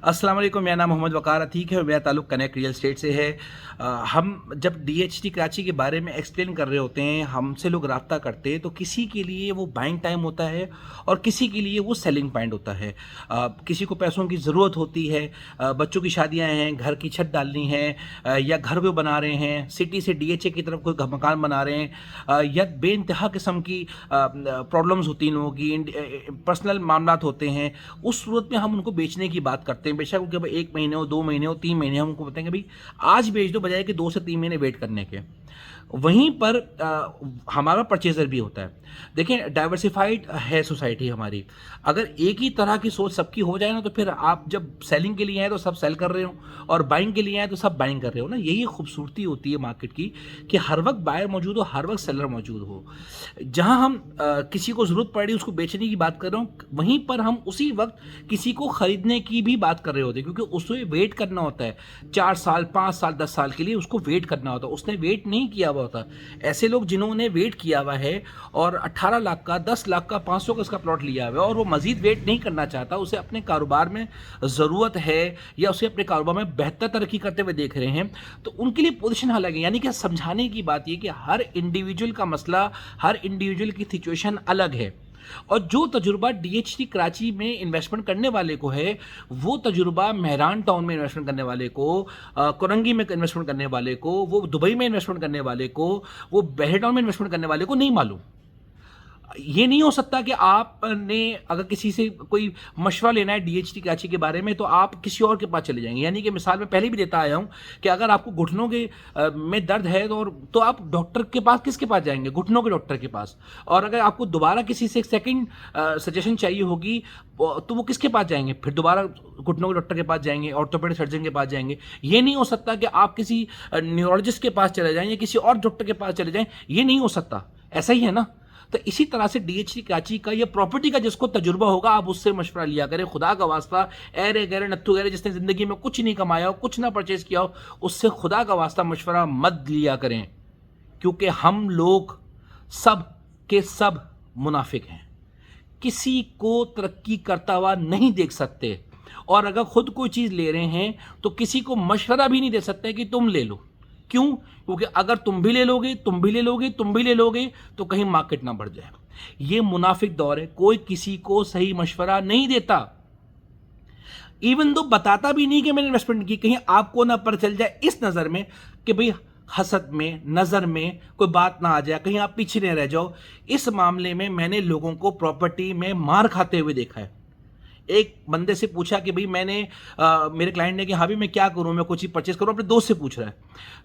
अस्सलाम वालेकुम, मेरा नाम मोहम्मद वकार अतीक है और मेरा ताल्लुक़ कनेक्ट रियल एस्टेट से है। हम जब DHT कराची के बारे में एक्सप्लेन कर रहे होते हैं, हमसे लोग रब्ता करते हैं, तो किसी के लिए वो बाइंग टाइम होता है और किसी के लिए वो सेलिंग पॉइंट होता है। किसी को पैसों की ज़रूरत होती है, बच्चों की शादियाँ हैं, घर की छत डालनी है, या घर को बना रहे हैं, सिटी से DHA की तरफ कोई मकान बना रहे हैं, या बेइंतहा किस्म की प्रॉब्लम्स होती हैं, लोगों की पर्सनल मामलात होते हैं। उस सूरत में हम उनको बेचने की बात करते हैं। बेशक उनके 1 महीने हो, 2 महीने हो, 3 महीने, हम उनको बताएंगे भाई आज बेच दो, बजाय कि 2 से 3 महीने वेट करने के। वहीं पर हमारा परचेजर भी होता है। देखें, डाइवर्सिफाइड है सोसाइटी हमारी। अगर एक ही तरह की सोच सबकी हो जाए ना, तो फिर आप जब सेलिंग के लिए आए तो सब सेल कर रहे हो और बाइंग के लिए आए तो सब बाइंग कर रहे हो ना। यही खूबसूरती होती है मार्केट की कि हर वक्त बायर मौजूद हो, हर वक्त सेलर मौजूद हो। जहां हम किसी को ज़रूरत पड़ रही है उसको बेचने की बात कर रहे हो, वहीं पर हम उसी वक्त किसी को ख़रीदने की भी बात कर रहे होते हैं, क्योंकि उसे वेट करना होता है 4 साल, 5 साल, 10 साल के लिए उसको वेट करना होता है। उसने वेट नहीं किया हुआ होता। ऐसे लोग जिन्होंने वेट किया हुआ है और 18 लाख का, 10 लाख का, 500 का इसका प्लॉट लिया हुआ है और वो मजीद वेट नहीं करना चाहता, उसे अपने कारोबार में ज़रूरत है या उसे अपने कारोबार में बेहतर तरक्की करते हुए देख रहे हैं, तो उनके लिए पोजीशन अलग है। यानी कि समझाने की बात ये कि हर इंडिविजुअल का मसला, हर इंडिविजुअल की सिचुएशन अलग है। और जो तजुर्बा DHT कराची में इन्वेस्टमेंट करने वाले को है, वो तजुर्बा मेहरान टाउन में इन्वेस्टमेंट करने वाले को, कोरंगी में इन्वेस्टमेंट करने वाले को, वो दुबई में इन्वेस्टमेंट करने वाले को, वो बहर टाउन में इन्वेस्टमेंट करने वाले को नहीं मालूम। ये नहीं हो सकता कि आपने अगर किसी से कोई मशवरा लेना है DHT कराची के बारे में तो आप किसी और के पास चले जाएंगे। यानी कि मिसाल मैं पहले भी देता आया हूँ कि अगर आपको घुटनों के में दर्द है तो आप डॉक्टर के पास किसके पास जाएंगे? घुटनों के डॉक्टर के पास। और अगर आपको दोबारा किसी से एक सेकंड सजेशन चाहिए होगी तो वो किसके पास जाएंगे? फिर दोबारा घुटनों के डॉक्टर के पास जाएंगे, ऑर्थोपेडिक सर्जन के पास जाएंगे। ये नहीं हो सकता कि आप किसी न्यूरोलॉजिस्ट के पास चले जाएं या किसी और डॉक्टर के पास चले जाएं। ये नहीं हो सकता। ऐसा ही है ना। तो इसी तरह से DHT कराची का या प्रॉपर्टी का जिसको तजुर्बा होगा, आप उससे मशवरा लिया करें। खुदा का वास्ता, ऐरे गैरे नत्थु गैरे जिसने ज़िंदगी में कुछ नहीं कमाया हो, कुछ ना परचेज़ किया हो, उससे खुदा का वास्ता मशवरा मत लिया करें, क्योंकि हम लोग सब के सब मुनाफिक हैं। किसी को तरक्की करता हुआ नहीं देख सकते, और अगर खुद कोई चीज़ ले रहे हैं तो किसी को मशवरा भी नहीं दे सकते कि तुम ले लो। क्यों? क्योंकि अगर तुम भी ले लोगे, तुम भी ले लोगे, तुम भी ले लोगे, तो कहीं मार्केट ना बढ़ जाए। ये मुनाफिक दौर है। कोई किसी को सही मशवरा नहीं देता, इवन दो बताता भी नहीं कि मैंने इन्वेस्टमेंट की। कहीं आपको ना पता चल जाए इस नज़र में कि भाई हसद में, नज़र में कोई बात ना आ जाए, कहीं आप पीछे नहीं रह जाओ। इस मामले में मैंने लोगों को प्रॉपर्टी में मार खाते हुए देखा है। एक बंदे से पूछा कि भाई मेरे क्लाइंट ने कि हाँ भी मैं क्या करूँ, मैं कुछ चीज़ परचेज करूँ। अपने दोस्त से पूछ रहा है,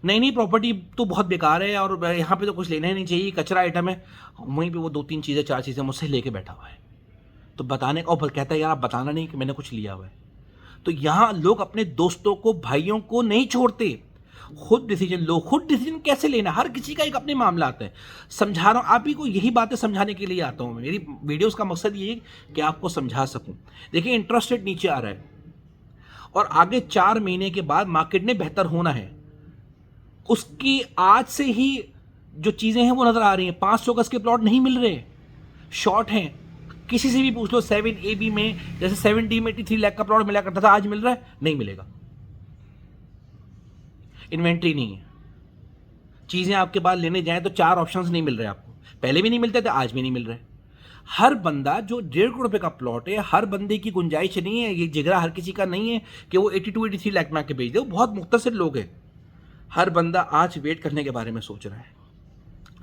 नहीं प्रॉपर्टी तो बहुत बेकार है और यहाँ पे तो कुछ लेना ही नहीं चाहिए, कचरा आइटम है। वहीं पे वो 2-3 चीज़ें, 4 चीज़ें मुझसे लेके बैठा हुआ है। तो बताने का और कहता है यार आप बताना नहीं कि मैंने कुछ लिया हुआ है। तो यहाँ लोग अपने दोस्तों को, भाइयों को नहीं छोड़ते। खुद डिसीजन लो। खुद डिसीजन कैसे लेना, हर किसी का एक अपने मामला आता है। समझा रहा हूँ आप ही को, यही बातें समझाने के लिए आता हूँ। मेरी वीडियोस का मकसद ये है कि आपको समझा सकूँ। देखिए, इंटरेस्ट रेट नीचे आ रहा है और आगे 4 महीने के बाद मार्केट ने बेहतर होना है। उसकी आज से ही जो चीज़ें हैं वो नज़र आ रही हैं। 500 गज के प्लॉट नहीं मिल रहे, शॉर्ट हैं। किसी से भी पूछ लो, 7AB में जैसे 7D में 83 लाख का प्लॉट मिला करता था, आज मिल रहा है? नहीं मिलेगा। इन्वेंट्री नहीं है। चीज़ें आपके पास लेने जाएं तो 4 ऑप्शंस नहीं मिल रहे आपको। पहले भी नहीं मिलते थे, आज भी नहीं मिल रहे। हर बंदा जो 1.5 करोड़ रुपए का प्लॉट है, हर बंदे की गुंजाइश नहीं है, ये जिगरा हर किसी का नहीं है कि वो 82-83 लाख में आके बेच दे। वो बहुत मुख्तसर लोग हैं। हर बंदा आज वेट करने के बारे में सोच रहा है।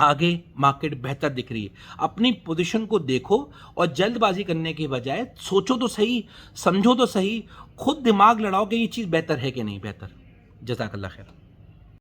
आगे मार्केट बेहतर दिख रही है। अपनी पोजीशन को देखो और जल्दबाजी करने के बजाय सोचो तो सही, समझो तो सही, खुद दिमाग लड़ाओ कि ये चीज़ बेहतर है कि नहीं बेहतर। जज़ाकल्लाह खैर।